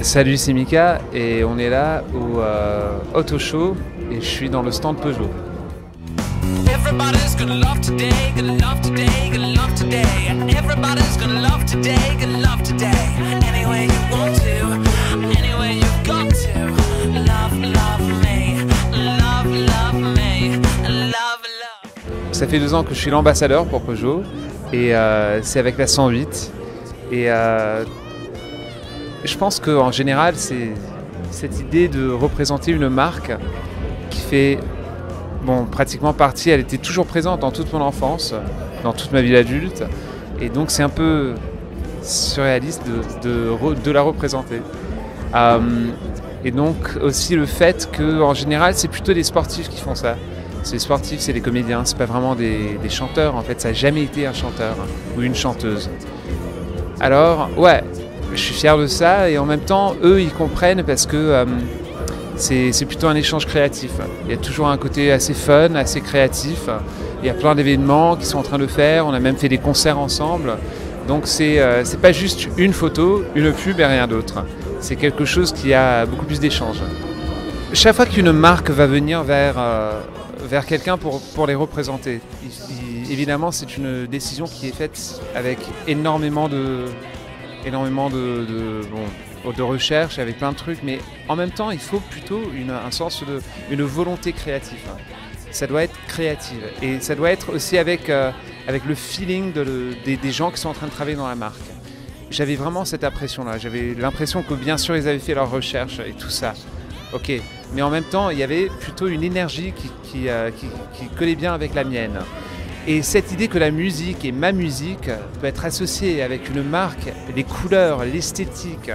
Salut, c'est Mika et on est là au Auto Show et je suis dans le stand Peugeot. Everybody's gonna love today, gonna love today, gonna love today. Everybody's gonna love today, gonna love today. Any way you want to, any way you've got to. Love, love me, love, love me, love, love. Ça fait 2 ans que je suis l'ambassadeur pour Peugeot et c'est avec la 108. Et je pense qu'en général, c'est cette idée de représenter une marque qui fait pratiquement partie, elle était toujours présente dans toute mon enfance, dans toute ma vie d'adulte. Et donc c'est un peu surréaliste de la représenter. Et donc aussi le fait qu'en général, c'est plutôt des sportifs qui font ça. C'est les sportifs, c'est les comédiens, c'est pas vraiment des chanteurs. En fait, ça n'a jamais été un chanteur ou une chanteuse. Alors, ouais, je suis fier de ça et en même temps, eux, ils comprennent parce que c'est plutôt un échange créatif. Il y a toujours un côté assez fun, assez créatif. Il y a plein d'événements qui sont en train de faire. On a même fait des concerts ensemble. Donc c'est pas juste une photo, une pub et rien d'autre. C'est quelque chose qui a beaucoup plus d'échanges. Chaque fois qu'une marque va venir vers quelqu'un pour les représenter, évidemment c'est une décision qui est faite avec énormément de recherche, avec plein de trucs, mais en même temps il faut plutôt une volonté créative. Ça doit être créative et ça doit être aussi avec le feeling des gens qui sont en train de travailler dans la marque. J'avais vraiment cette impression-là, j'avais l'impression que bien sûr ils avaient fait leurs recherches et tout ça, ok, mais en même temps il y avait plutôt une énergie qui collait bien avec la mienne. Et cette idée que la musique et ma musique peut être associée avec une marque, les couleurs, l'esthétique,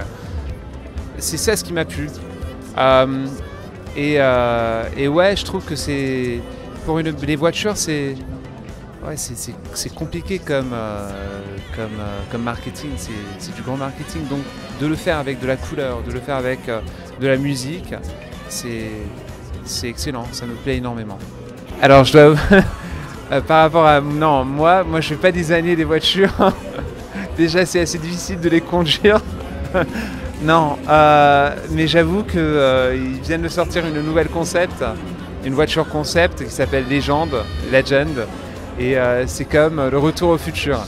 c'est ça ce qui m'a plu. Et ouais, je trouve que c'est pour les voitures, c'est compliqué comme marketing, c'est du grand marketing. Donc de le faire avec de la couleur, de le faire avec de la musique, c'est excellent, ça me plaît énormément. Alors je dois par rapport à... Non, moi je ne vais pas designer des voitures. Déjà c'est assez difficile de les conduire. Non, mais j'avoue qu'ils viennent de sortir une nouvelle concept, une voiture concept qui s'appelle Legend. Et c'est comme le retour au futur.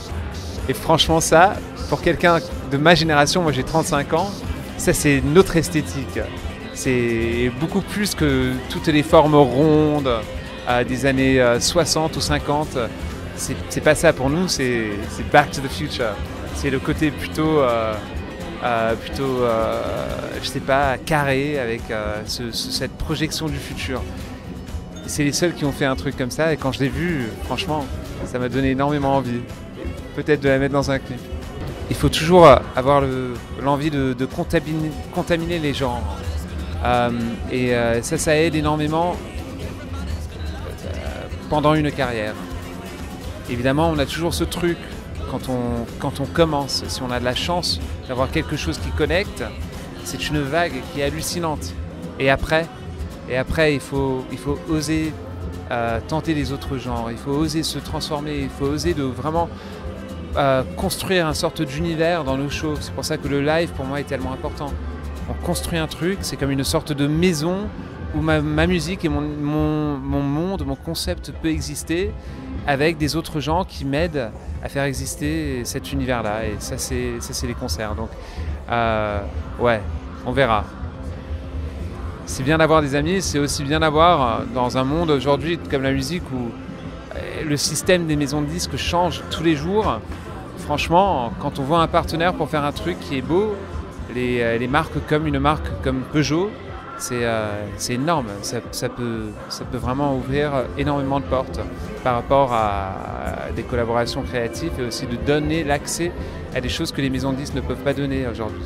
Et franchement ça, pour quelqu'un de ma génération, moi j'ai 35 ans, ça c'est notre esthétique. C'est beaucoup plus que toutes les formes rondes des années 60 ou 50, c'est pas ça pour nous, c'est back to the future. C'est le côté plutôt je sais pas, carré avec cette projection du futur. C'est les seuls qui ont fait un truc comme ça et quand je l'ai vu, franchement, ça m'a donné énormément envie. Peut-être de la mettre dans un clip. Il faut toujours avoir l'envie de contaminer les gens. Et ça aide énormément pendant une carrière. Évidemment, on a toujours ce truc quand on commence, si on a de la chance d'avoir quelque chose qui connecte, c'est une vague qui est hallucinante. Et après il faut oser tenter les autres genres, il faut oser se transformer, il faut oser de vraiment construire une sorte d'univers dans nos shows. C'est pour ça que le live pour moi est tellement important. On construit un truc, c'est comme une sorte de maison où ma musique et mon monde, mon concept peut exister avec des autres gens qui m'aident à faire exister cet univers-là. Et ça, c'est les concerts. Donc, ouais, on verra. C'est bien d'avoir des amis, c'est aussi bien d'avoir, dans un monde aujourd'hui comme la musique où le système des maisons de disques change tous les jours. Franchement, quand on voit un partenaire pour faire un truc qui est beau, les marques comme une marque comme Peugeot, c'est énorme, ça peut vraiment ouvrir énormément de portes par rapport à des collaborations créatives et aussi de donner l'accès à des choses que les maisons de disques ne peuvent pas donner aujourd'hui.